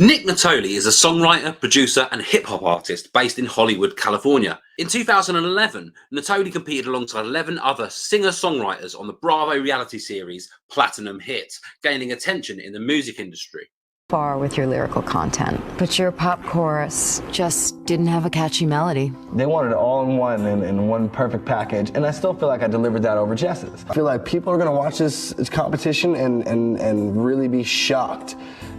Nitolli is a songwriter, producer, and hip-hop artist based in Hollywood, California. In 2011, Nitolli competed alongside 11 other singer-songwriters on the Bravo reality series Platinum Hit, gaining attention in the music industry. Far with your lyrical content, but your pop chorus just didn't have a catchy melody. They wanted it all in one perfect package, and I still feel like I delivered that over Jess's. I feel like people are gonna watch this competition and really be shocked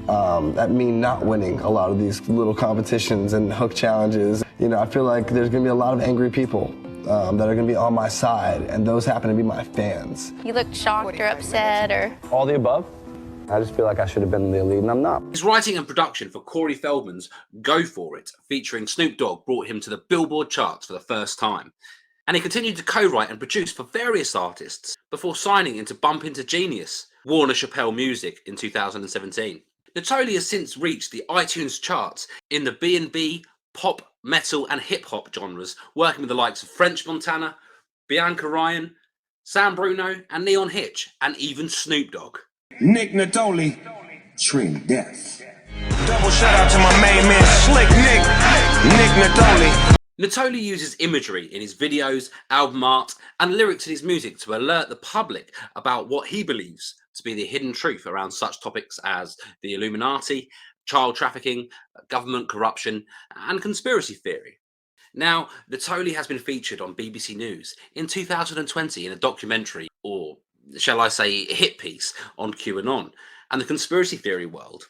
at me not winning a lot of these little competitions and hook challenges. You know, I feel like there's gonna be a lot of angry people that are gonna be on my side, and those happen to be my fans. You look shocked or upset or... All the above. I just feel like I should have been in the lead, and I'm not. His writing and production for Corey Feldman's Go For It, featuring Snoop Dogg, brought him to the Billboard charts for the first time. And he continued to co-write and produce for various artists before signing into Bump Into Genius, Warner Chappell Music, in 2017. Nitolli has since reached the iTunes charts in the B&B, pop, metal, and hip-hop genres, working with the likes of French Montana, Bianca Ryan, Sam Bruno, and Neon Hitch, and even Snoop Dogg. Nitolli, Trim Death. Double shout out to my main man, Slick Nick Nitolli. Nitolli uses imagery in his videos, album art, and lyrics in his music to alert the public about what he believes to be the hidden truth around such topics as the Illuminati, child trafficking, government corruption, and conspiracy theory. Now, Nitolli has been featured on BBC News in 2020 in a documentary, or shall I say hit piece, on QAnon and the conspiracy theory world.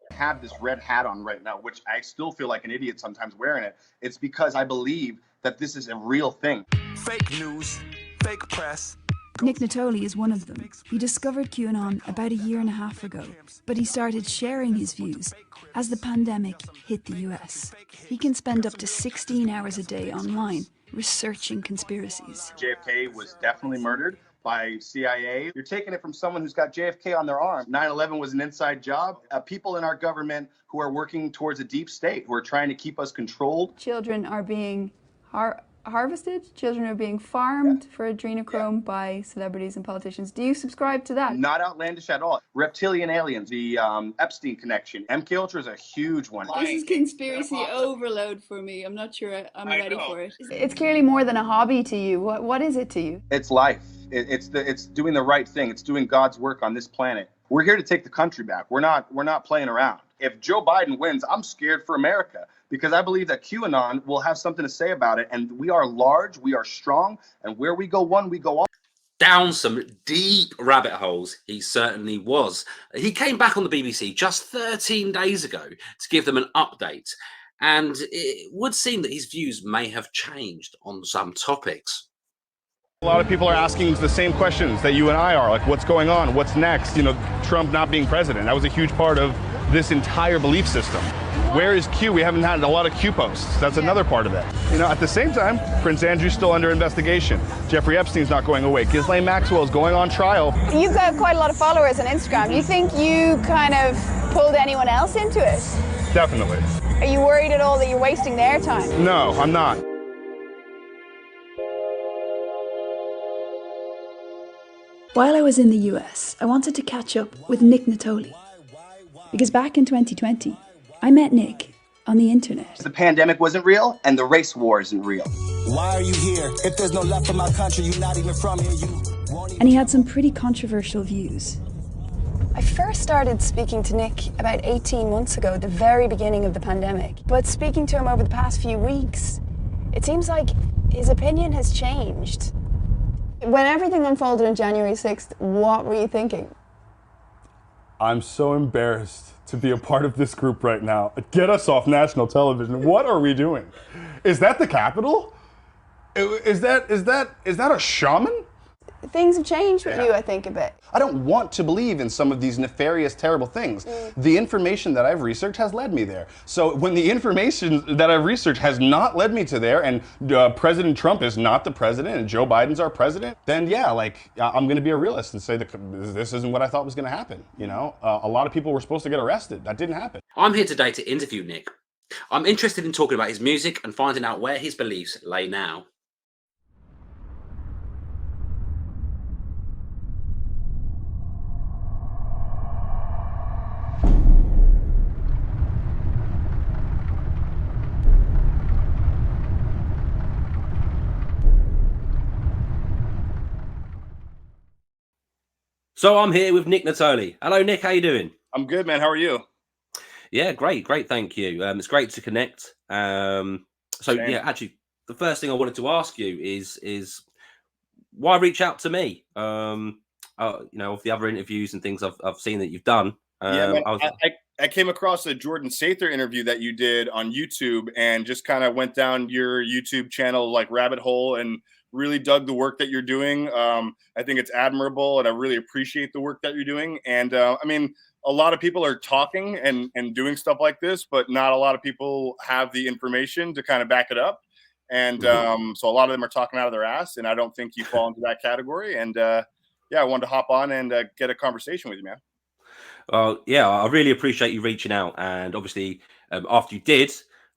I have this red hat on right now, which I still feel like an idiot sometimes wearing it. It's because I believe that this is a real thing. Fake news, fake press. Nick Nitolli is one of them. He discovered QAnon about a year and a half ago, but he started sharing his views as the pandemic hit the US. He can spend up to 16 hours a day online researching conspiracies. JFK was definitely murdered by CIA. You're taking it from someone who's got JFK on their arm. 9/11 was an inside job. People in our government who are working towards a deep state, who are trying to keep us controlled. Children are being harvested. Children are being farmed for adrenochrome by celebrities and politicians. Do you subscribe to that? Not outlandish at all. Reptilian aliens, the Epstein connection. MKUltra is a huge one. This is conspiracy overload for me. I'm not sure I'm ready for it. It's clearly more than a hobby to you. What is it to you? It's life. It's doing the right thing. It's doing God's work on this planet. We're here to take the country back. We're not playing around. If Joe Biden wins, I'm scared for America, because I believe that QAnon will have something to say about it. And we are large, we are strong, and where we go one, we go all. Down some deep rabbit holes, he certainly was. He came back on the BBC just 13 days ago to give them an update. And it would seem that his views may have changed on some topics. A lot of people are asking the same questions that you and I are, like what's going on, what's next, you know, Trump not being president. That was a huge part of this entire belief system. Where is Q? We haven't had a lot of Q posts. That's another part of it. You know, at the same time, Prince Andrew's still under investigation. Jeffrey Epstein's not going away. Ghislaine Maxwell is going on trial. You've got quite a lot of followers on Instagram. You think you kind of pulled anyone else into it? Definitely. Are you worried at all that you're wasting their time? No, I'm not. While I was in the US, I wanted to catch up with Nick Nitolli. Because back in 2020, I met Nick on the internet. The pandemic wasn't real, and the race war isn't real. Why are you here? If there's no left in my country, you're not even from here. And he had some pretty controversial views. I first started speaking to Nick about 18 months ago, the very beginning of the pandemic. But speaking to him over the past few weeks, it seems like his opinion has changed. When everything unfolded on January 6th, what were you thinking? I'm so embarrassed to be a part of this group right now. Get us off national television. What are we doing? Is that the Capitol? Is that a shaman? Things have changed with you, I think, a bit. I don't want to believe in some of these nefarious, terrible things. The information that I've researched has led me there. So when the information that I've researched has not led me to there, and President Trump is not the president, and Joe Biden's our president, then yeah, like I'm going to be a realist and say that this isn't what I thought was going to happen. You know, a lot of people were supposed to get arrested. That didn't happen. I'm here today to interview Nick. I'm interested in talking about his music and finding out where his beliefs lay now. So I'm here with Nick Nitolli. Hello, Nick. How you doing? I'm good, man. How are you? Yeah, great. Thank you. It's great to connect. Same. Yeah, actually, the first thing I wanted to ask you is why reach out to me? Of the other interviews and things I've seen that you've done. Man, I came across a Jordan Sather interview that you did on YouTube and just kind of went down your YouTube channel like rabbit hole and really dug the work that you're doing. I think it's admirable and I really appreciate the work that you're doing. And I mean, a lot of people are talking and doing stuff like this, but not a lot of people have the information to kind of back it up. And so a lot of them are talking out of their ass, and I don't think you fall into that category. And I wanted to hop on and get a conversation with you, man. Yeah, I really appreciate you reaching out. And obviously, after you did,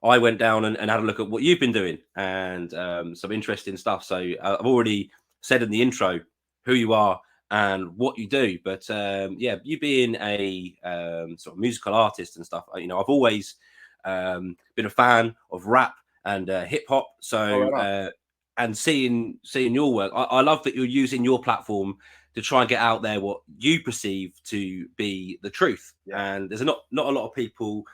I went down and had a look at what you've been doing and some interesting stuff. So I've already said in the intro who you are and what you do. But you being a sort of musical artist and stuff, I've always been a fan of rap and hip hop. So and seeing your work, I love that you're using your platform to try and get out there what you perceive to be the truth. Yeah. And there's not a lot of people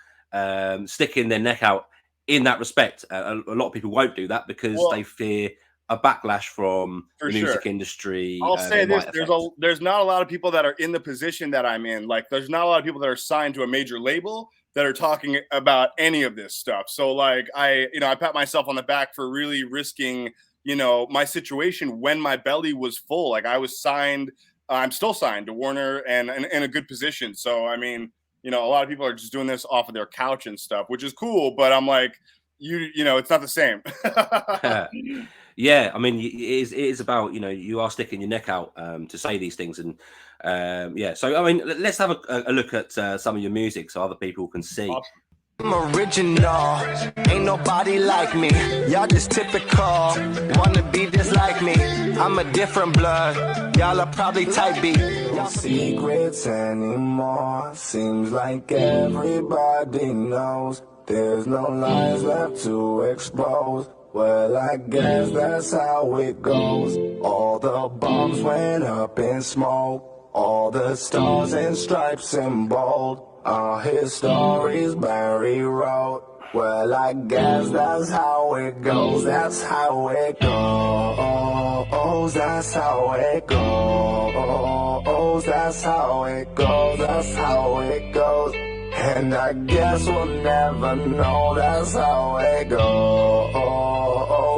sticking their neck out in that respect. A lot of people won't do that because they fear a backlash from the music industry. I'll say this: there's not a lot of people that are in the position that I'm in. Like, there's not a lot of people that are signed to a major label that are talking about any of this stuff. So, like, I pat myself on the back for really risking, my situation when my belly was full. Like, I was signed. I'm still signed to Warner and in a good position. So, I mean, a lot of people are just doing this off of their couch and stuff, which is cool. But I'm like, it's not the same. Yeah, I mean, it is about, you are sticking your neck out to say these things. And so, I mean, let's have a look at some of your music so other people can see. Awesome. I'm original, ain't nobody like me. Y'all just typical, wanna be just like me. I'm a different blood, y'all are probably type B. No secrets anymore, seems like everybody knows. There's no lies left to expose. Well, I guess that's how it goes. All the bombs went up in smoke, all the stars and stripes in bold. All his stories Barry wrote. Well, I guess that's how it goes. That's how it goes. That's how it goes. That's how it goes. That's how it goes. And I guess we'll never know. That's how it goes.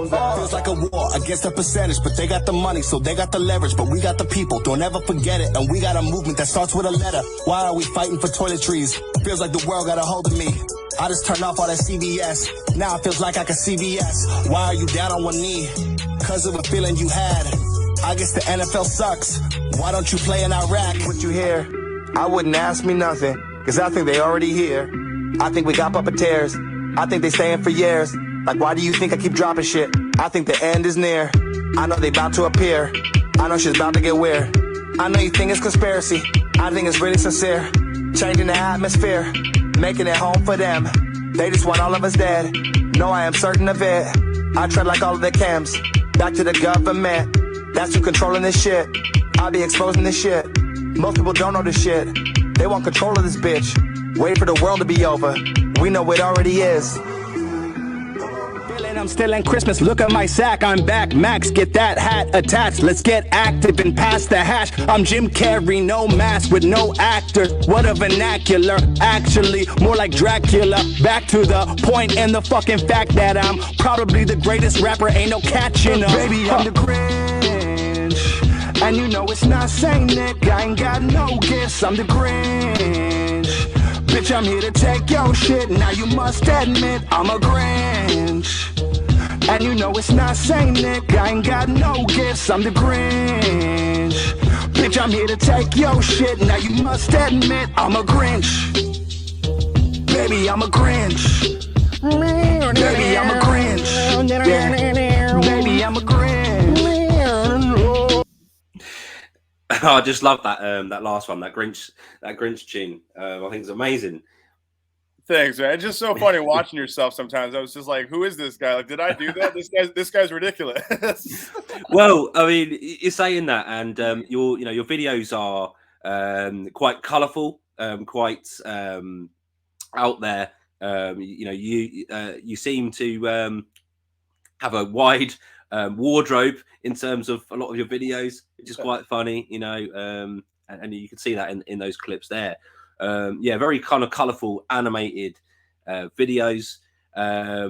Feels like a war against the percentage, but they got the money, so they got the leverage, but we got the people, don't ever forget it. And we got a movement that starts with a letter. Why are we fighting for toiletries? Feels like the world got a hold of me. I just turned off all that CBS. Now it feels like I can CVS. Why are you down on one knee? Cause of a feeling you had. I guess the NFL sucks. Why don't you play in Iraq? What you hear? I wouldn't ask me nothing, cause I think they already here. I think we got puppeteers. I think they staying for years. Like, why do you think I keep dropping shit? I think the end is near. I know they about to appear. I know she's about to get weird. I know you think it's conspiracy. I think it's really sincere. Changing the atmosphere, making it home for them. They just want all of us dead. No, I am certain of it. I tread like all of the cams. Back to the government. That's who controlling this shit. I'll be exposing this shit. Most people don't know this shit. They want control of this bitch. Wait for the world to be over. We know it already is. I'm still in Christmas, look at my sack, I'm back, Max, get that hat attached, let's get active and pass the hash. I'm Jim Carrey, no mask with no actor, what a vernacular, actually, more like Dracula. Back to the point and the fucking fact that I'm probably the greatest rapper, ain't no catching up. Baby, I'm the Grinch, and you know it's not Saint Nick, I ain't got no gifts, I'm the Grinch. Bitch, I'm here to take your shit, now you must admit I'm a Grinch. And you know it's not Saint Nick, I ain't got no gifts, I'm the Grinch. Bitch, I'm here to take your shit, now you must admit I'm a Grinch. Baby, I'm a Grinch. Baby, I'm a Grinch. Yeah. Baby, I'm a Grinch. I just love that that last one, that Grinch tune. I think it's amazing. Thanks, man. It's just so funny watching yourself sometimes. I was just like, who is this guy? Like, did I do that? This guy's ridiculous. Well, I mean, you're saying that, and your videos are quite colourful, quite out there. You seem to have a wide wardrobe in terms of a lot of your videos, which is quite funny, and you can see that in those clips there. Very kind of colourful, animated videos. I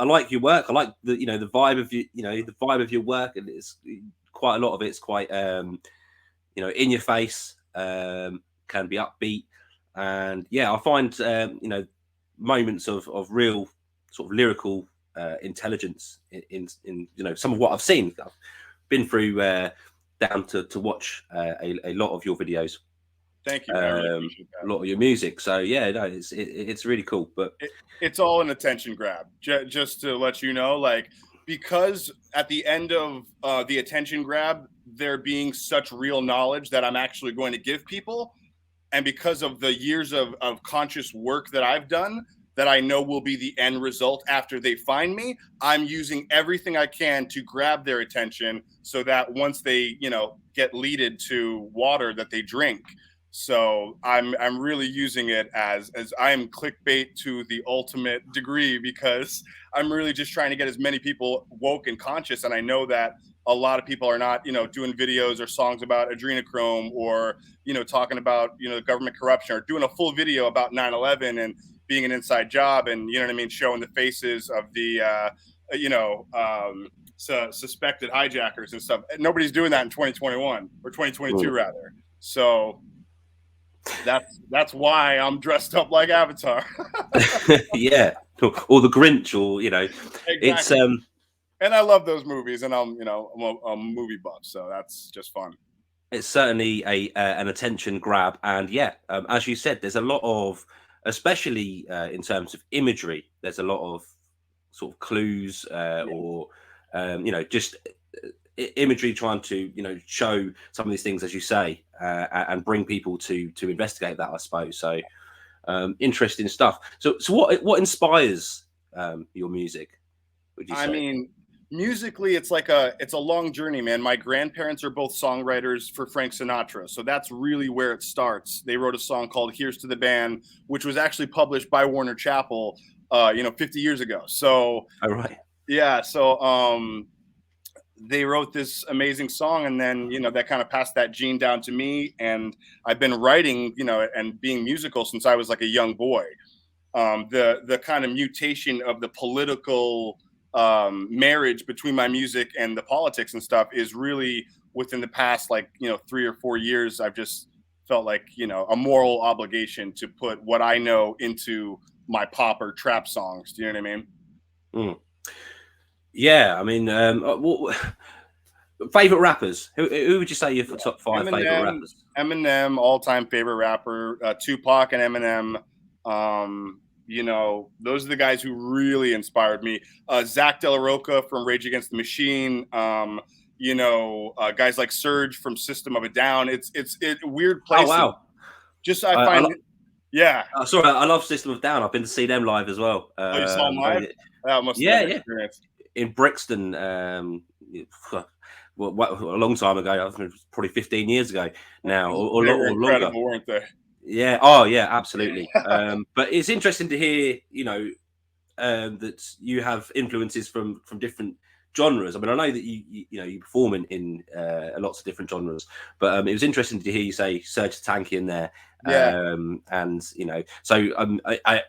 like your work. I like the vibe of the vibe of your work, and it's quite a lot of it's quite in your face, can be upbeat, and I find moments of real sort of lyrical intelligence in some of what I've seen. I've been through down to watch a lot of your videos. Thank you. I really appreciate that. A lot of your music. So it's really cool. But it's all an attention grab. Just to let you know, like, because at the end of the attention grab, there being such real knowledge that I'm actually going to give people, and because of the years of conscious work that I've done, that I know will be the end result after they find me, I'm using everything I can to grab their attention so that once they, get leaded to water that they drink. So I'm really using it as I am clickbait to the ultimate degree, because I'm really just trying to get as many people woke and conscious. And I know that a lot of people are not, doing videos or songs about adrenochrome or, talking about, government corruption, or doing a full video about 9/11 and being an inside job, and showing the faces of the suspected hijackers and stuff. Nobody's doing that in 2021 or 2022 rather. So that's why I'm dressed up like Avatar. Yeah, or the Grinch, or exactly. It's and I love those movies, and I'm a movie buff, so that's just fun. It's certainly an attention grab, and as you said, there's a lot of, especially in terms of imagery, there's a lot of sort of clues or just imagery trying to show some of these things, as you say, and bring people to investigate that, I suppose. So interesting stuff. So what inspires your music, would you say? I mean, musically, it's a long journey, man. My grandparents are both songwriters for Frank Sinatra, so that's really where it starts. They wrote a song called "Here's to the Band," which was actually published by Warner Chappell 50 years ago. So so they wrote this amazing song, and then that kind of passed that gene down to me, and I've been writing and being musical since I was like a young boy. The kind of mutation of the political marriage between my music and the politics and stuff is really within the past 3 or 4 years. I've just felt like a moral obligation to put what I know into my pop or trap songs. Do you know what I mean? Yeah, I mean, favorite rappers. Who would you say your top 5 favorite rappers? Eminem, all-time favorite rapper. Tupac and Eminem. Those are the guys who really inspired me. Zach De La Rocha from Rage Against the Machine. Guys like Surge from System of a Down. It's weird place. Oh wow! I find sorry, I love System of a Down. I've been to see them live as well. You saw them live? That must have been an experience. In Brixton, a long time ago. I think probably 15 years ago now, or longer, weren't they? Yeah. Oh, yeah. Absolutely. But it's interesting to hear, that you have influences from different genres. I mean, I know that you perform in lots of different genres, but it was interesting to hear you say Serge Tankian in there. And so I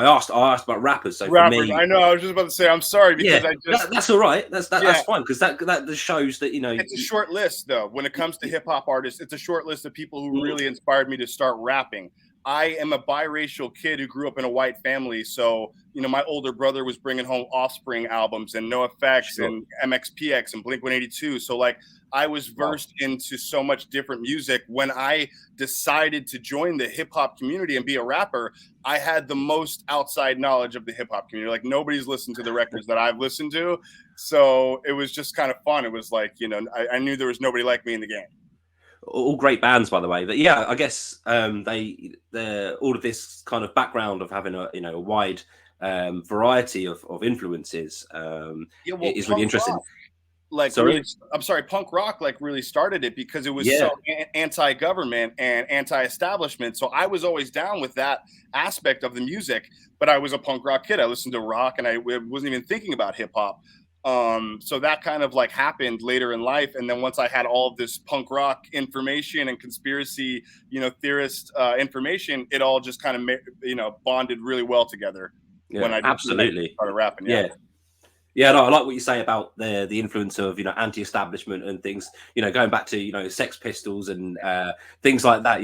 asked about rappers. So rappers, for me, I know. I was just about to say I'm sorry because that's all right. That's fine, because that just shows that it's a short list though. When it comes to hip hop artists, it's a short list of people who really inspired me to start rapping. I am a biracial kid who grew up in a white family, so my older brother was bringing home Offspring albums and NoFX and MXPX and Blink-182. So I was versed into so much different music. When I decided to join the hip hop community and be a rapper, I had the most outside knowledge of the hip hop community. Nobody's listened to the records that I've listened to. So it was just kind of fun. It was I knew there was nobody like me in the game. All great bands, by the way. But yeah, I guess they're all of this kind of background of having a wide variety of influences is really interesting. like really, I'm sorry, punk rock like really started it because it was so anti-government and anti-establishment. So I was always down with that aspect of the music, but I was a punk rock kid. I listened to rock and I wasn't even thinking about hip hop. So that kind of like happened later in life. And then once I had all of this punk rock information and conspiracy, theorist information, it all just kind of, bonded really well together. Yeah, when I absolutely started rapping. Yeah, no, I like what you say about the influence of anti-establishment and things. Going back to Sex Pistols and things like that.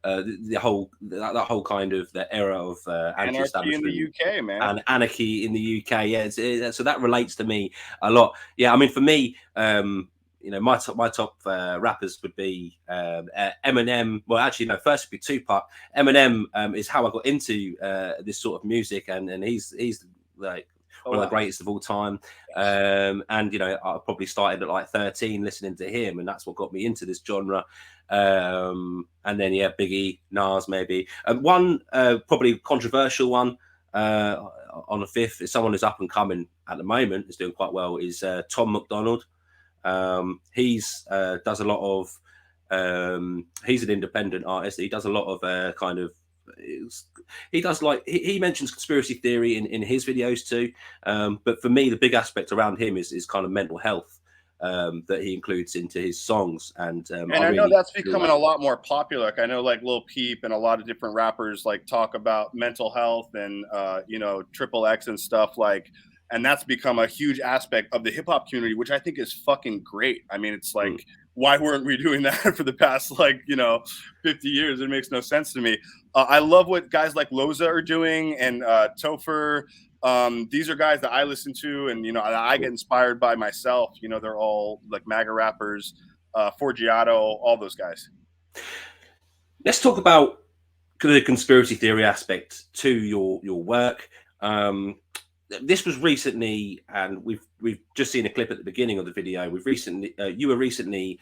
The whole kind of the era of anti-establishment in the UK, man, and anarchy in the UK. Yeah, so that relates to me a lot. Yeah, I mean, for me, my top rappers would be Eminem. Well, actually, no. First would be Tupac. Eminem is how I got into this sort of music, and he's like one of the greatest of all time. And I probably started at like 13 listening to him, and that's what got me into this genre. And then Biggie, Nas, maybe. One probably controversial one on the fifth is someone who's up and coming at the moment, is doing quite well, is Tom McDonald. He's does a lot of he's an independent artist. He does a lot of he mentions conspiracy theory in his videos too, but for me the big aspect around him is kind of mental health that he includes into his songs, and I know that's becoming a lot more popular. Like I know like Lil Peep and a lot of different rappers like talk about mental health and Triple X and stuff like. And that's become a huge aspect of the hip hop community, which I think is fucking great. I mean, it's like, why weren't we doing that for the past 50 years? It makes no sense to me. I love what guys like Loza are doing and Topher. These are guys that I listen to and, I get inspired by myself. They're all like MAGA rappers, Forgiato, all those guys. Let's talk about the conspiracy theory aspect to your work. This was recently, and we've just seen a clip at the beginning of the video. You were recently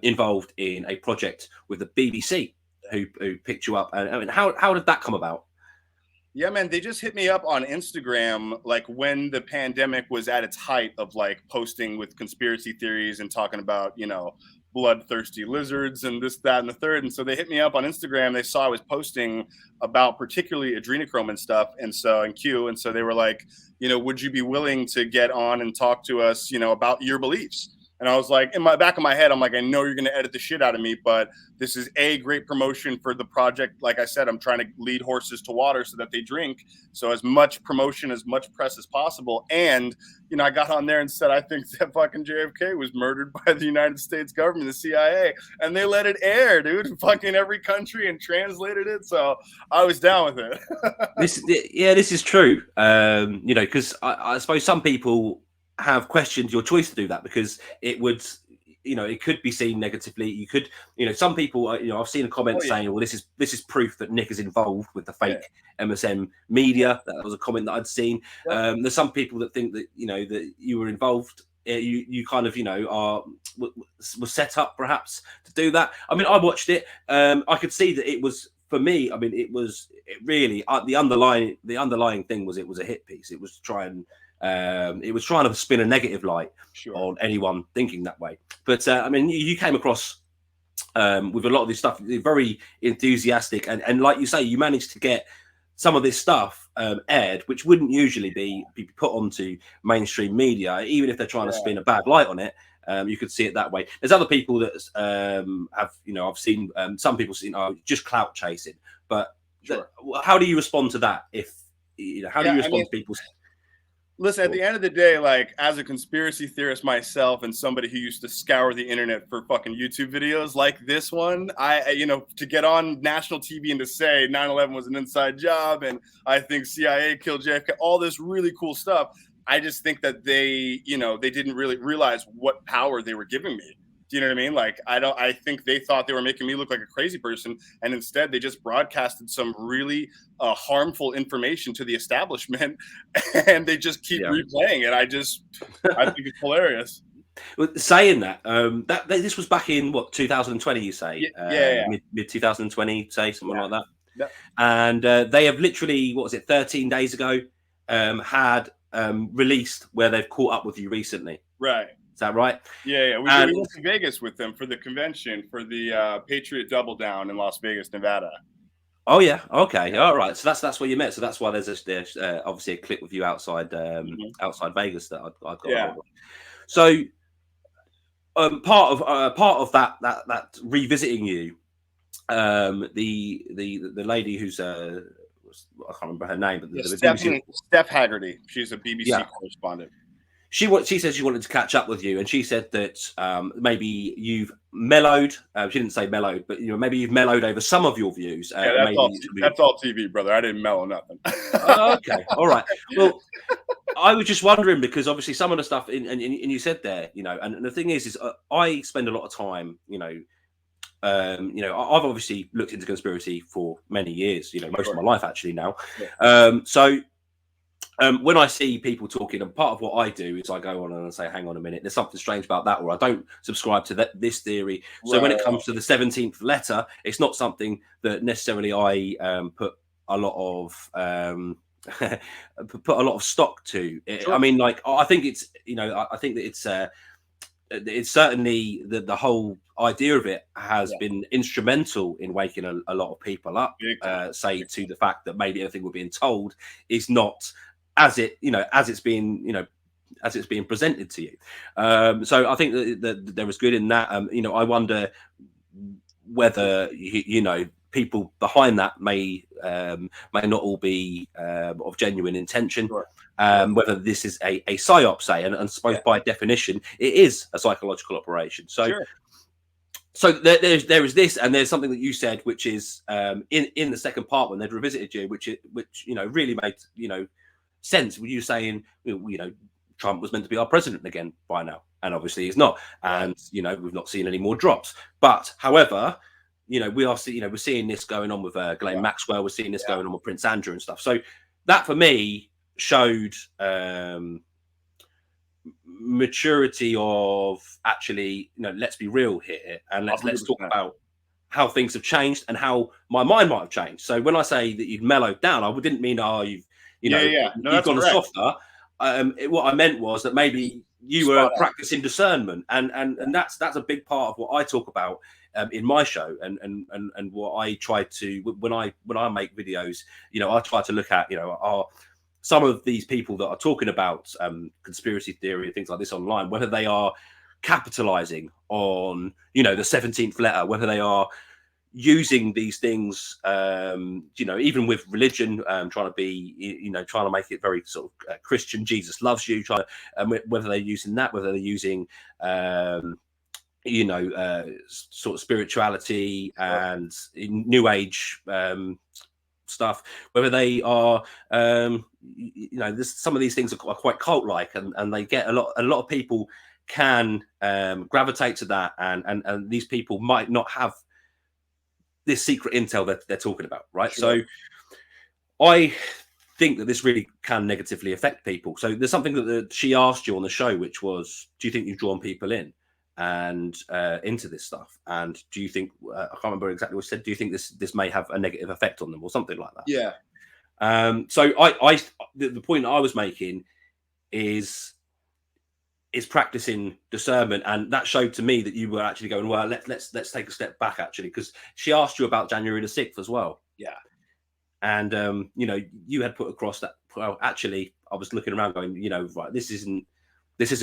involved in a project with the BBC, who picked you up. And I mean, how did that come about? Yeah, man, they just hit me up on Instagram, like when the pandemic was at its height of like posting with conspiracy theories and talking about, bloodthirsty lizards and this, that, and the third. And so they hit me up on Instagram. They saw I was posting about particularly adrenochrome and stuff. And so they were like, would you be willing to get on and talk to us, about your beliefs? And I was like, in my back of my head, I'm like, I know you're going to edit the shit out of me, but this is a great promotion for the project. Like I said, I'm trying to lead horses to water so that they drink. So as much promotion, as much press as possible. And, I got on there and said, I think that fucking JFK was murdered by the United States government, the CIA, and they let it air, dude, fucking every country and translated it. So I was down with it. This is true. Because I suppose some people have questioned your choice to do that because it would, it could be seen negatively. You could, some people, I've seen a comment saying, well, this is proof that Nick is involved with the fake MSM media. That was a comment that I'd seen. There's some people that think that, that you were involved. You kind of, was set up perhaps to do that. I mean, I watched it. I could see that it was, for me, I mean, it really, the underlying thing was it was a hit piece. It was trying to spin a negative light on anyone thinking that way. But I mean, you came across with a lot of this stuff, very enthusiastic, and like you say, you managed to get some of this stuff aired, which wouldn't usually be put onto mainstream media, even if they're trying to spin a bad light on it. You could see it that way. There's other people that have, I've seen some people saying, just clout chasing. But how do you respond to that? Do you respond to people's? Listen, at the end of the day, like as a conspiracy theorist myself and somebody who used to scour the internet for fucking YouTube videos like this one, to get on national TV and to say 9/11 was an inside job and I think CIA killed JFK, all this really cool stuff. I just think that they didn't really realize what power they were giving me. Do you know what I mean? Like, I think they thought they were making me look like a crazy person. And instead they just broadcasted some really harmful information to the establishment and they just keep replaying it. I think it's hilarious. Well, saying that, this was back in 2020, you say? Mid 2020, say something like that. Yeah. And they have literally, 13 days ago, had released where they've caught up with you recently. Right. Is that right? Yeah. We went to Vegas with them for the convention for the Patriot Double Down in Las Vegas, Nevada. Oh yeah. Okay. All right. So that's where you met. So that's why there's obviously a clip with you outside outside Vegas that I got. Yeah. So part of that revisiting you, the lady who's I can't remember her name, but Steph Haggerty. She's a BBC correspondent. She said she wanted to catch up with you, and she said that maybe you've mellowed. She didn't say mellowed, but maybe you've mellowed over some of your views. That's all TV, brother. I didn't mellow nothing. Okay, all right. Well, I was just wondering because obviously some of the stuff, and you said there, and the thing is I spend a lot of time, I've obviously looked into conspiracy for many years, most of my life actually now. Yeah. When I see people talking, and part of what I do is I go on and I say, hang on a minute, there's something strange about that, or I don't subscribe to this theory. So when it comes to the 17th letter, it's not something that necessarily I put a lot of stock to. Sure. I mean, like, I think it's, I think that it's certainly the whole idea of it has been instrumental in waking a lot of people up, to the fact that maybe everything we're being told is not as it's being presented to you. So I think that there was good in that. I wonder whether people behind that may not all be of genuine intention. Sure. Whether this is a psyop, say, and I suppose by definition it is a psychological operation. So. Sure. So there is this, and there's something that you said, which is in the second part when they'd revisited you, which really made sense. Were you saying Trump was meant to be our president again by now, and obviously he's not, and we've not seen any more drops. But however, we're seeing this going on with Ghislaine Maxwell, we're seeing this going on with Prince Andrew and stuff. So that for me showed maturity of actually, let's be real here, and let's talk about how things have changed and how my mind might have changed. So when I say that you've mellowed down, I didn't mean you've gone softer. What I meant was that maybe you were practicing discernment, and that's a big part of what I talk about in my show, and what I try to when I make videos. I try to look at are some of these people that are talking about conspiracy theory and things like this online, whether they are capitalizing on the 17th letter, whether they are using these things, even with religion, trying to be, trying to make it very sort of Christian, Jesus loves you, whether they're using that, whether they're using, sort of spirituality and New Age stuff, whether they are, some of these things are quite cult-like, and they get a lot of people can gravitate to that, and these people might not have this secret intel that they're talking about, right? Sure. So I think that this really can negatively affect people. So there's something that she asked you on the show, which was, do you think you've drawn people in and into this stuff? And do you think, I can't remember exactly what she said, do you think this may have a negative effect on them or something like that? Yeah. So the point I was making is practicing discernment, and that showed to me that you were actually going, well, let's take a step back, actually, because she asked you about January the 6th as well. Yeah. And you had put across that, well, actually, I was looking around going, right, this isn't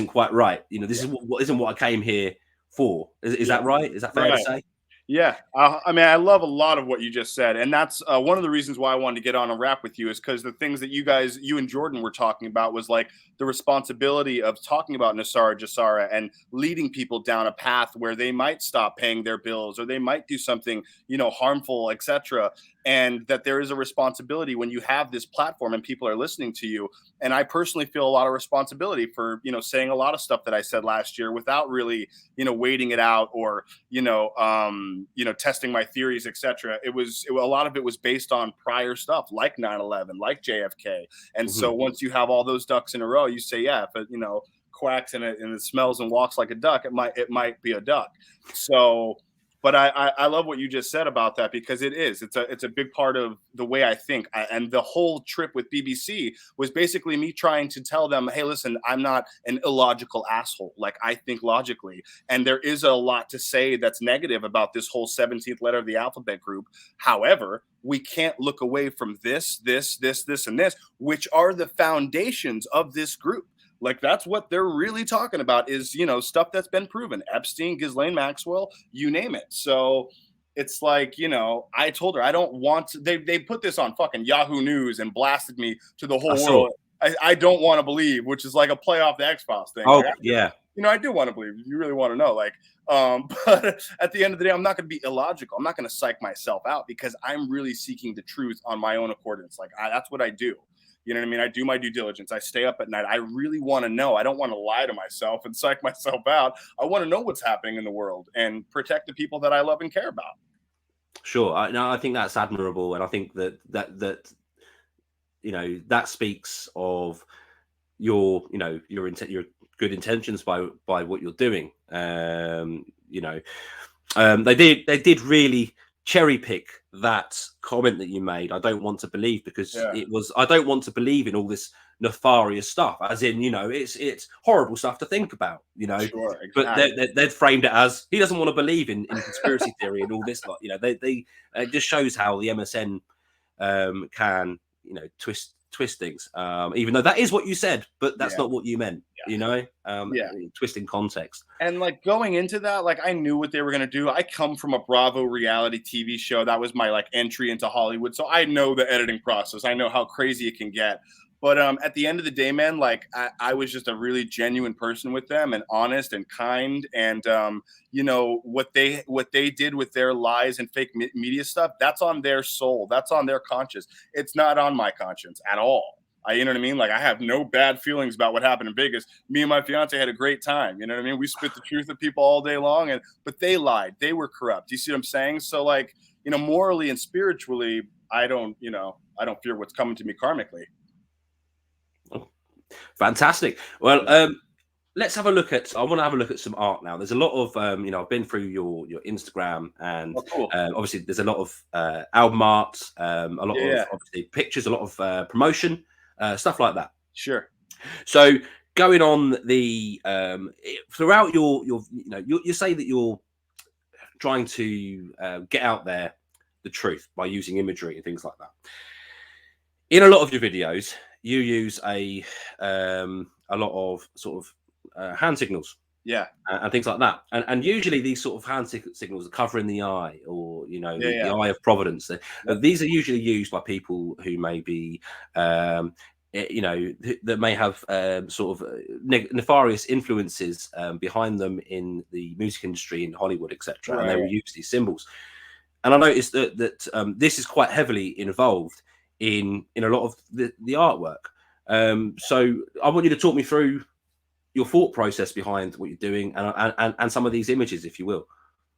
quite right. This isn't what I came here for. Is that right? Is that fair to say? Yeah. I mean, I love a lot of what you just said. And that's one of the reasons why I wanted to get on and rap with you, is because the things that you and Jordan were talking about was like the responsibility of talking about Nasara Jassara and leading people down a path where they might stop paying their bills, or they might do something, harmful, etc. And that there is a responsibility when you have this platform and people are listening to you. And I personally feel a lot of responsibility for, saying a lot of stuff that I said last year without really, waiting it out or, testing my theories, etc. A lot of it was based on prior stuff like 9/11, like JFK. And so once you have all those ducks in a row, you say, yeah, if it, quacks and it smells and walks like a duck, it might be a duck. So But I love what you just said about that, because it's a big part of the way I think. And the whole trip with BBC was basically me trying to tell them, hey, listen, I'm not an illogical asshole. Like, I think logically, and there is a lot to say that's negative about this whole 17th letter of the alphabet group. However, we can't look away from this, and this, which are the foundations of this group. Like, that's what they're really talking about, is, you know, stuff that's been proven. Epstein, Ghislaine Maxwell, you name it. So it's like, you know, I told her I don't want to, they put this on fucking Yahoo News and blasted me to the whole world. I don't want to believe, which is like a play off the X-Files thing. Oh, like, yeah. You know, I do want to believe. You really want to know. Like, but at the end of the day, I'm not going to be illogical. I'm not going to psych myself out, because I'm really seeking the truth on my own accordance. Like, that's what I do. You know what I mean? I do my due diligence. I stay up at night. I really want to know. I don't want to lie to myself and psych myself out. I want to know what's happening in the world and protect the people that I love and care about. Sure. I think that's admirable. And I think that you know, that speaks of your, you know, your good intentions by what you're doing. You know, they did really cherry pick that comment that you made. I don't want to believe, because it was, I don't want to believe in all this nefarious stuff, as in, you know, it's horrible stuff to think about, you know. Sure, exactly. But they've framed it as he doesn't want to believe in conspiracy theory and all this lot. You know, they it just shows how the MSN can, you know, twist things, even though that is what you said, but that's not what you meant. You know, twisting context. And like, going into that, like, I knew what they were going to do. I come from a Bravo reality TV show. That was my like entry into Hollywood, so I know the editing process. I know how crazy it can get. But at the end of the day, man, like, I was just a really genuine person with them, and honest and kind. And you know, what they did with their lies and fake media stuff, that's on their soul. That's on their conscience. It's not on my conscience at all. You know what I mean? Like, I have no bad feelings about what happened in Vegas. Me and my fiance had a great time. You know what I mean? We spit the truth at people all day long, but they lied. They were corrupt. You see what I'm saying? So, like, you know, morally and spiritually, I don't fear what's coming to me karmically. Fantastic. Well, let's have a look at. I want to have a look at some art now. There's a lot of, you know, I've been through your Instagram, and obviously there's a lot of album art, a lot of obviously pictures, a lot of promotion, stuff like that. Sure. So going on the throughout your you know, you say that you're trying to get out there the truth by using imagery and things like that. In a lot of your videos, you use a lot of sort of hand signals, and things like that, and usually these sort of hand signals are covering the eye, or, you know, the eye of providence. These are usually used by people who may be you know, that may have sort of nefarious influences behind them in the music industry, in Hollywood, etc. And they will use these symbols. And I noticed that this is quite heavily involved in a lot of the artwork. So I want you to talk me through your thought process behind what you're doing, and some of these images, if you will.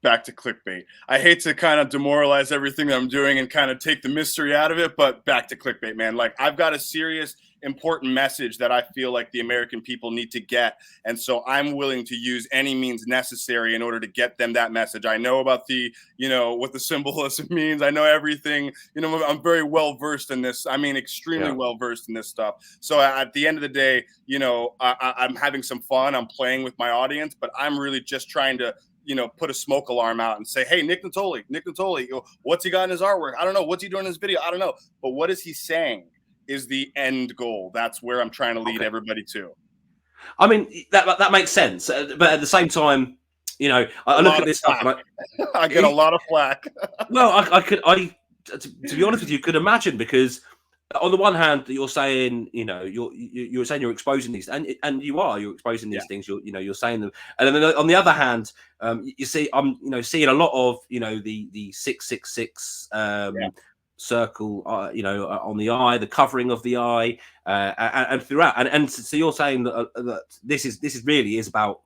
Back to clickbait. I hate to kind of demoralize everything that I'm doing and kind of take the mystery out of it, but back to clickbait, man. Like, I've got a serious, important message that I feel like the American people need to get. And so I'm willing to use any means necessary in order to get them that message. I know about the, you know, what the symbolism means. I know everything. You know, I'm very well versed in this. I mean, extremely well versed in this stuff. So at the end of the day, you know, I'm having some fun. I'm playing with my audience, but I'm really just trying to, you know, put a smoke alarm out and say, hey, Nick Nitolli, what's he got in his artwork? I don't know. What's he doing in his video? I don't know. But what is he saying is the end goal. That's where I'm trying to lead everybody to. I mean, that makes sense. But at the same time, you know, I look at this stuff and I get a lot of flack. Well, to be honest with you, could imagine, because on the one hand, you're saying, you know, you're saying you're exposing these, and you're exposing these things. You're saying them, and then on the other hand, you see, I'm, you know, seeing a lot of, you know, the 666 circle, you know, on the eye, the covering of the eye, and throughout, and so you're saying that this is really about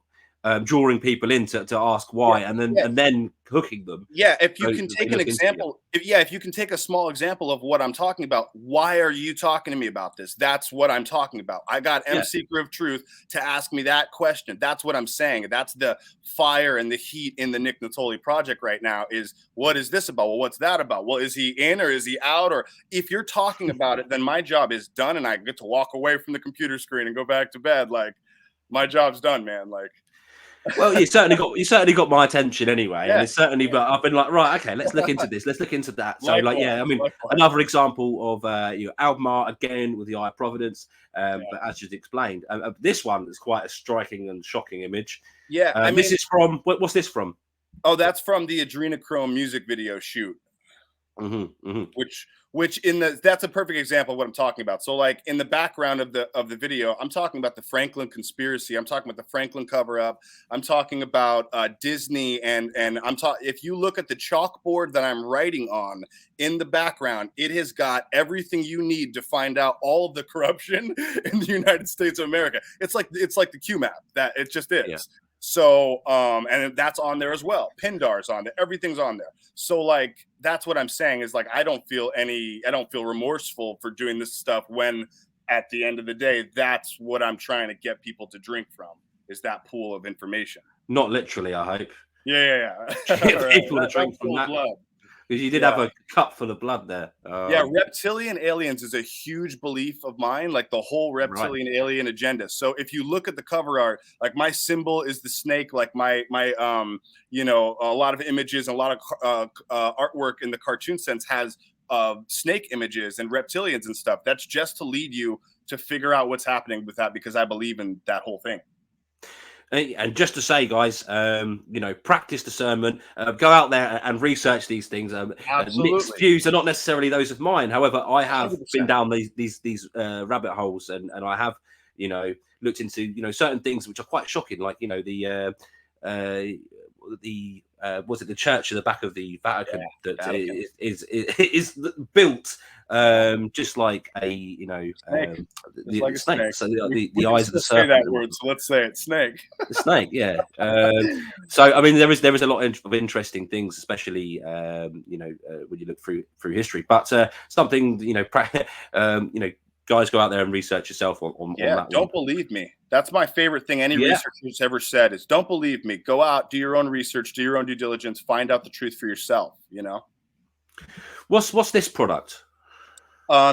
drawing people in to ask why, and then hooking them. Yeah, if you can take an example, if you can take a small example of what I'm talking about, why are you talking to me about this? That's what I'm talking about. I got M Seeker of Truth to ask me that question. That's what I'm saying. That's the fire and the heat in the Nick Nitolli project right now is, what is this about? Well, what's that about? Well, is he in or is he out? Or if you're talking about it, then my job is done and I get to walk away from the computer screen and go back to bed. Like, my job's done, man. Like, well, you certainly got my attention anyway, and it's certainly. But I've been like, right, okay, let's look into this, let's look into that. So, like, yeah, I mean, another example of album art again with the Eye of Providence, but as just explained, this one is quite a striking and shocking image. Yeah, I mean, this is from what's this from? Oh, that's from the Adrenochrome music video shoot. Which that's a perfect example of what I'm talking about. So like in the background of the video, I'm talking about the Franklin conspiracy. I'm talking about the Franklin cover up. I'm talking about Disney and if you look at the chalkboard that I'm writing on in the background, it has got everything you need to find out all of the corruption in the United States of America. It's like the Q map that it just is. Yeah. So, and that's on there as well. Pindar's on there. Everything's on there. So like, that's what I'm saying is like, I don't feel remorseful for doing this stuff when at the end of the day, that's what I'm trying to get people to drink from is that pool of information. Not literally, I hope. Yeah. Get people to drink from that. Blood. Because you did have a cup full of blood there. Yeah, reptilian aliens is a huge belief of mine, like the whole reptilian alien agenda. So if you look at the cover art, like my symbol is the snake, like my a lot of images and a lot of artwork in the cartoon sense has snake images and reptilians and stuff. That's just to lead you to figure out what's happening with that, because I believe in that whole thing. And just to say, guys, practice discernment. Go out there and research these things. Nick's views are not necessarily those of mine. However, I have 100%. Been down these rabbit holes, and I have looked into certain things which are quite shocking, like the was it the church at the back of the Vatican is built just like a snake. The snake. So the eyes of the serpent. Say that word, so let's say it, snake. The snake, yeah. So I mean, there is a lot of interesting things, especially when you look through history. But something guys, go out there and research yourself on that. Don't believe me. That's my favorite thing any researcher's ever said is don't believe me. Go out, do your own research, do your own due diligence, find out the truth for yourself, What's this product?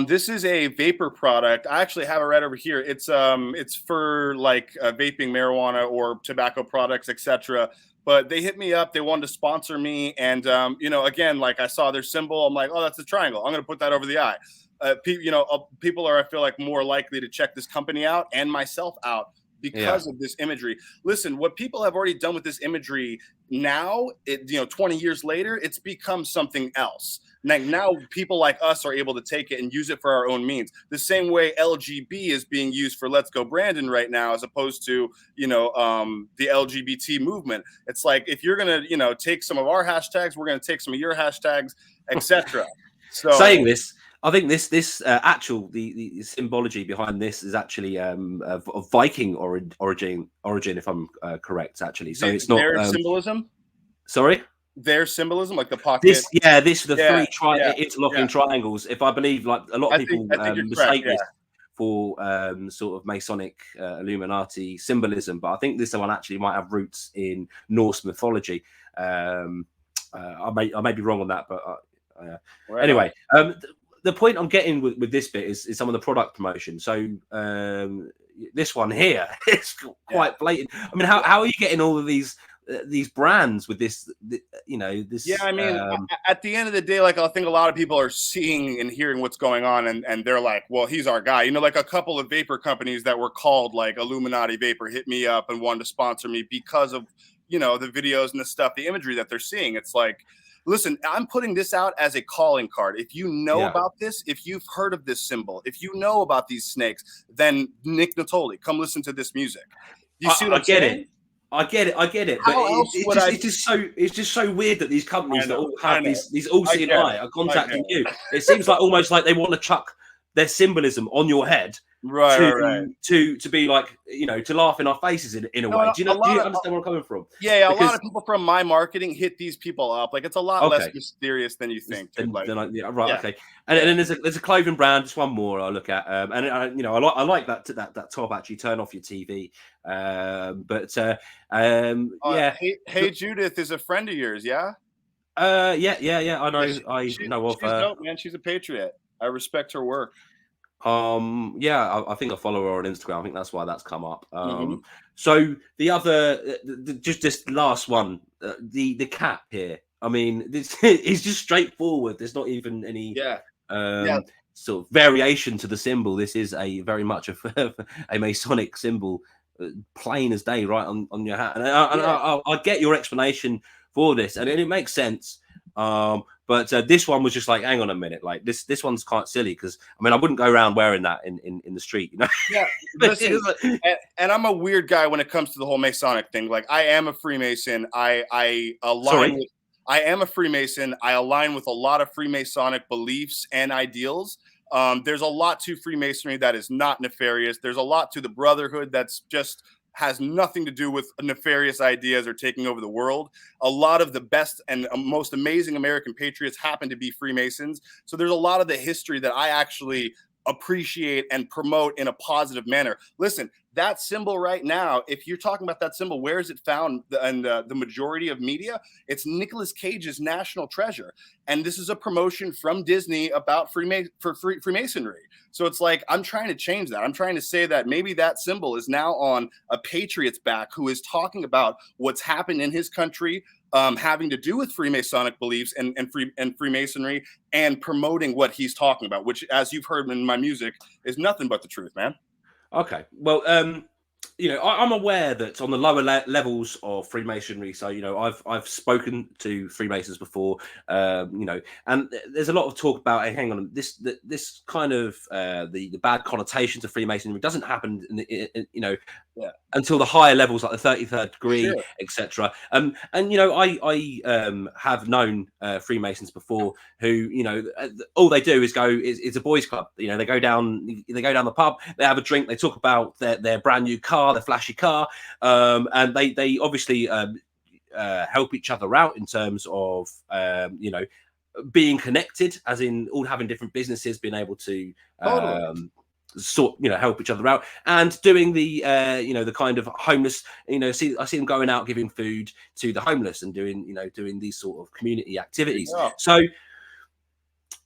This is a vapor product. I actually have it right over here. It's for like vaping marijuana or tobacco products, etc. But they hit me up. They wanted to sponsor me. And, again, like I saw their symbol. I'm like, oh, that's a triangle. I'm going to put that over the eye. People are, I feel like, more likely to check this company out and myself out because of this imagery. Listen, what people have already done with this imagery now, 20 years later, it's become something else. Now people like us are able to take it and use it for our own means. The same way LGB is being used for Let's Go Brandon right now, as opposed to, the LGBT movement. It's like, if you're going to, take some of our hashtags, we're going to take some of your hashtags, etc. So saying this, I think this actual the symbology behind this is actually of Viking origin, if I'm correct. Actually, so it's not their symbolism. Sorry, their symbolism, like the pocket. This the three interlocking triangles. If I believe, like a lot of people mistake this for sort of Masonic Illuminati symbolism, but I think this one actually might have roots in Norse mythology. I may be wrong on that, but anyway. The point I'm getting with this bit is some of the product promotion. So this one here is quite blatant. I mean, how are you getting all of these brands with this? This. Yeah, I mean, at the end of the day, like I think a lot of people are seeing and hearing what's going on, and they're like, "Well, he's our guy." Like a couple of vapor companies that were called like Illuminati Vapor hit me up and wanted to sponsor me because of the videos and the stuff, the imagery that they're seeing. It's like, listen, I'm putting this out as a calling card. If you know about this, if you've heard of this symbol, if you know about these snakes, then Nick Nitolli, come listen to this music. You see what I'm saying? I get it. But it's just so weird that these companies that all have these all-seeing eye are contacting you. It seems like almost like they want to chuck their symbolism on your head Right. to be like, to laugh in our faces in a way. Do you understand where I'm coming from? Yeah, a lot of people from my marketing hit these people up. Like, it's a lot less mysterious than you think. Dude. Okay. And then there's a clothing brand. Just one more I look at, and I like that top actually. Turn off your TV. Hey Judith is a friend of yours, yeah. Yeah. I know. She's dope, man. She's a patriot. I respect her work. I think I follow her on Instagram. I think that's why that's come up. So the other, just this last one, the cap here. I mean, this is just straightforward. There's not even any sort of variation to the symbol. This is very much a Masonic symbol, plain as day, right on your hat. And I get your explanation for this, and it makes sense. But this one was just like, hang on a minute, like this one's quite silly because I wouldn't go around wearing that in the street, Yeah, listen, and I'm a weird guy when it comes to the whole Masonic thing. Like, I am a Freemason. I am a Freemason. I align with a lot of Freemasonic beliefs and ideals. There's a lot to Freemasonry that is not nefarious. There's a lot to the Brotherhood that's just has nothing to do with nefarious ideas or taking over the world. A lot of the best and most amazing American patriots happen to be Freemasons. So there's a lot of the history that I actually appreciate and promote in a positive manner. Listen, that symbol right now, if you're talking about that symbol, where is it found in the majority of media? It's Nicolas Cage's national treasure. And this is a promotion from Disney about Freemasonry. So it's like, I'm trying to change that. I'm trying to say that maybe that symbol is now on a patriot's back who is talking about what's happened in his country, having to do with Freemasonic beliefs and Freemasonry, and promoting what he's talking about, which, as you've heard in my music, is nothing but the truth, man. Okay. Well, I'm aware that on the lower levels of Freemasonry, so I've spoken to Freemasons before, and there's a lot of talk about, hey, hang on, this kind of the bad connotations of Freemasonry doesn't happen until the higher levels, like the 33rd degree, etc. I have known Freemasons before who, all they do is it's a boys' club. They go down the pub, they have a drink, they talk about their brand new car, their flashy car, and they obviously help each other out in terms of being connected, as in all having different businesses, being able to help each other out, and doing the the kind of homeless, I see them going out giving food to the homeless and doing these sort of community activities. So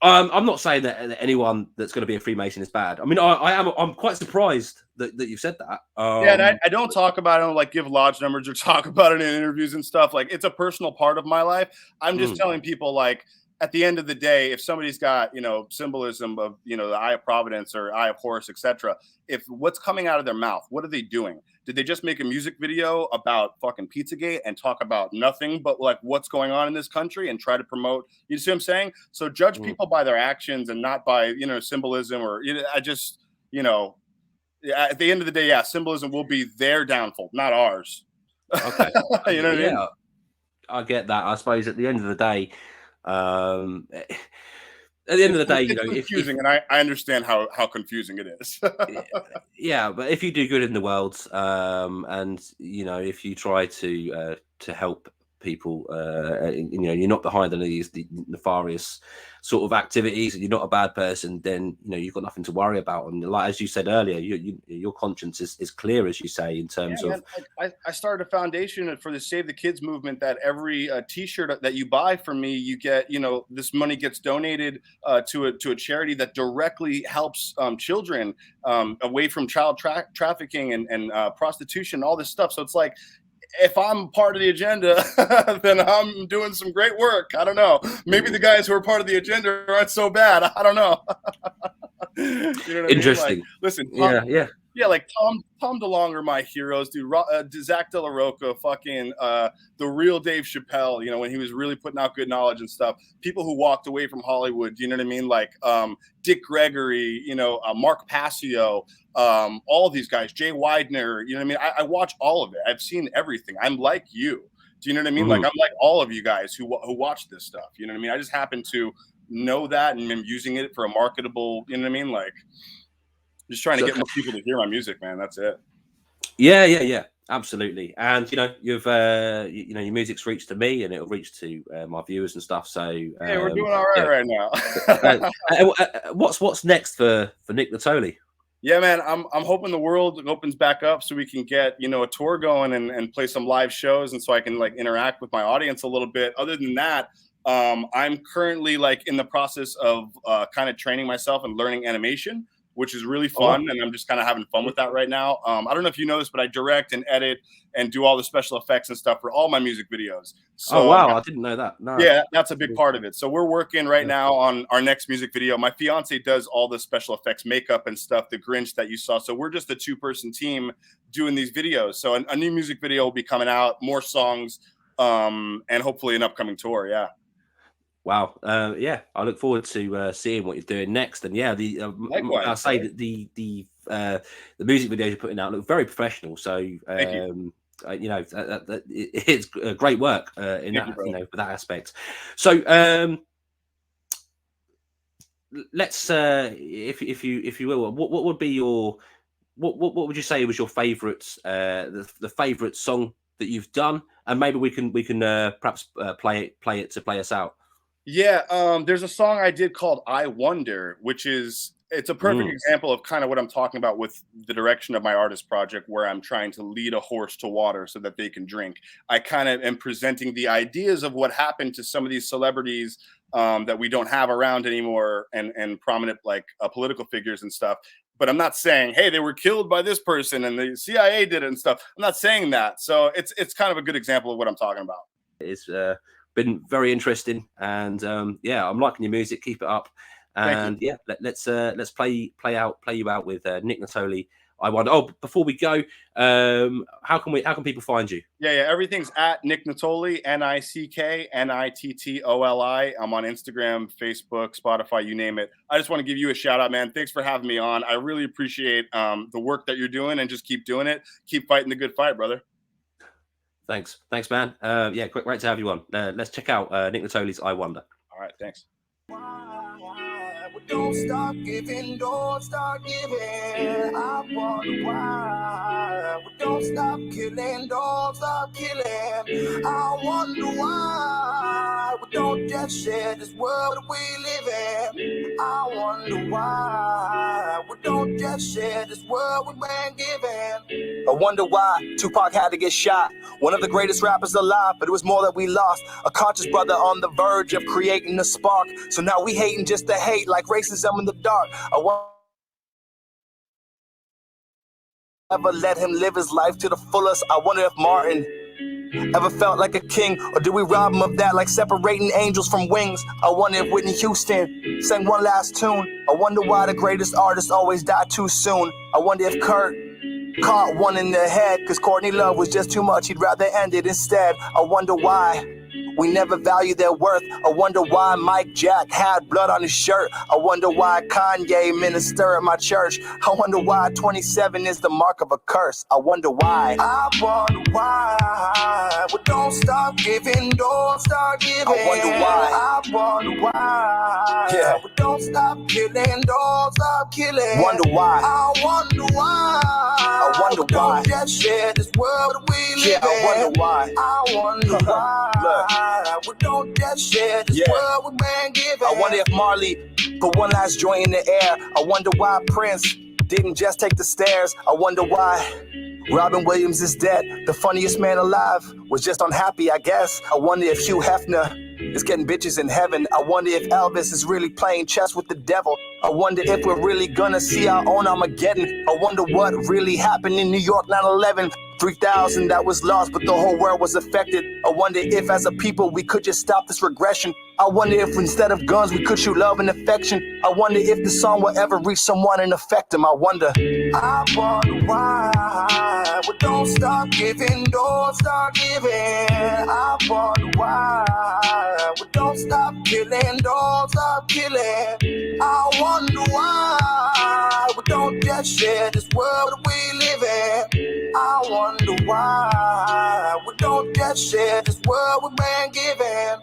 I'm not saying that anyone that's going to be a Freemason is bad. I mean, I'm quite surprised that you've said that. And I don't talk about it, I don't like give lodge numbers or talk about it in interviews and stuff. Like, it's a personal part of my life. I'm just telling people, like, at the end of the day, if somebody's got, symbolism of, the Eye of Providence or Eye of Horus, etc., if what's coming out of their mouth, what are they doing? Did they just make a music video about fucking Pizzagate and talk about nothing but like what's going on in this country and try to promote? You see what I'm saying? So judge people by their actions and not by, symbolism or, I just, at the end of the day, symbolism will be their downfall, not ours. Okay. You know what I mean? I get that. I suppose at the end of the day, it's confusing, and I understand how confusing it is. Yeah, but if you do good in the world, and if you try to help people, you're not behind any of these nefarious sort of activities, and you're not a bad person, then you've got nothing to worry about. And like as you said earlier, your conscience is clear, as you say, in terms of. I started a foundation for the Save the Kids movement. That every T-shirt that you buy from me, you get, this money gets donated to a charity that directly helps children away from child trafficking and prostitution, all this stuff. So it's like, if I'm part of the agenda, then I'm doing some great work. I don't know. Maybe the guys who are part of the agenda aren't so bad. I don't know. Interesting. I mean? Like, listen. Yeah. Like Tom DeLonge are my heroes, dude. Zach De La Roca, fucking the real Dave Chappell. When he was really putting out good knowledge and stuff. People who walked away from Hollywood. You know what I mean? Like Dick Gregory. Mark Passio. All of these guys. Jay Widener. You know what I mean? I watch all of it. I've seen everything. I'm like you. Do you know what I mean? Like I'm like all of you guys who watch this stuff. You know what I mean? I just happen to know that and I'm using it for a marketable. You know what I mean? Like. Just trying to get more people to hear my music, man. That's it. Yeah, absolutely. And you've your music's reached to me, and it'll reach to my viewers and stuff. So hey, we're doing all right right now. What's next for Nick Nitolli? Yeah, man, I'm hoping the world opens back up so we can get a tour going and play some live shows, and so I can like interact with my audience a little bit. Other than that, I'm currently like in the process of kind of training myself and learning animation, which is really fun, and I'm just kind of having fun with that right now. I don't know if you know this, but I direct and edit and do all the special effects and stuff for all my music videos. So, wow, I didn't know that. No. Yeah, that's a big part of it. So we're working right now on our next music video. My fiance does all the special effects, makeup and stuff, the Grinch that you saw. So we're just a 2-person team doing these videos. So a new music video will be coming out, more songs, and hopefully an upcoming tour. Yeah. Wow. Yeah, I look forward to seeing what you're doing next. And yeah, I'll say that the music videos you're putting out look very professional. So thank you. It's great work in that for that aspect. So let's if you will, what would be your what would you say was your favorite the favorite song that you've done, and maybe we can perhaps play it to play us out. Yeah, there's a song I did called I Wonder, which it's a perfect example of kind of what I'm talking about with the direction of my artist project, where I'm trying to lead a horse to water so that they can drink. I kind of am presenting the ideas of what happened to some of these celebrities that we don't have around anymore, and prominent like political figures and stuff. But I'm not saying, hey, they were killed by this person and the CIA did it and stuff. I'm not saying that. So it's kind of a good example of what I'm talking about. It's been very interesting, and yeah, I'm liking your music. Keep it up, and yeah, let's play you out with Nick Nitolli. I wonder. Oh, before we go, how can people find you? Yeah, everything's at Nick Nitolli, NickNittoli. I'm on Instagram, Facebook, Spotify, you name it. I just want to give you a shout out, man. Thanks for having me on. I really appreciate the work that you're doing, and just keep doing it. Keep fighting the good fight, brother. Thanks, man. Yeah, great to have you on. Let's check out Nick Nitolli's I Wonder. All right, thanks. Don't stop giving, don't stop giving. I wonder why. Don't stop killing, don't stop killing. I wonder why. We don't just share this world that we live in. I wonder why. We don't just share this world we've been given. I wonder why Tupac had to get shot. One of the greatest rappers alive, but it was more that we lost. A conscious brother on the verge of creating a spark. So now we hating just to hate, like racism in the dark. I wonder ever let him live his life to the fullest. I wonder if Martin ever felt like a king, or did we rob him of that, like separating angels from wings? I wonder if Whitney Houston sang one last tune. I wonder why the greatest artists always die too soon. I wonder if Kurt caught one in the head, cause Courtney Love was just too much, he'd rather end it instead. I wonder why we never value their worth. I wonder why Mike Jack had blood on his shirt. I wonder why Kanye minister at my church. I wonder why 27 is the mark of a curse. I wonder why. I wonder why. Well, don't stop giving, don't stop giving. I wonder why. I wonder why. Yeah. Well, don't stop killing, don't stop killing. Wonder why. I wonder why. I wonder why. Don't just share this world that we live in. I wonder why. I wonder why. Look. We don't just share this world we've been given. I wonder if Marley put one last joint in the air. I wonder why Prince didn't just take the stairs. I wonder why Robin Williams is dead. The funniest man alive was just unhappy, I guess. I wonder if Hugh Hefner is getting bitches in heaven. I wonder if Elvis is really playing chess with the devil. I wonder if we're really gonna see our own Armageddon. I wonder what really happened in New York 9/11. 3,000 that was lost, but the whole world was affected. I wonder if as a people we could just stop this regression. I wonder if instead of guns we could shoot love and affection. I wonder if the song will ever reach someone and affect them. I wonder. I wonder why. Well, don't stop giving, don't stop giving. I wonder why. Well, don't stop killing, don't stop killing. I wonder why. We don't just share this world that we live in. I wonder why. We don't just share this world we've been given.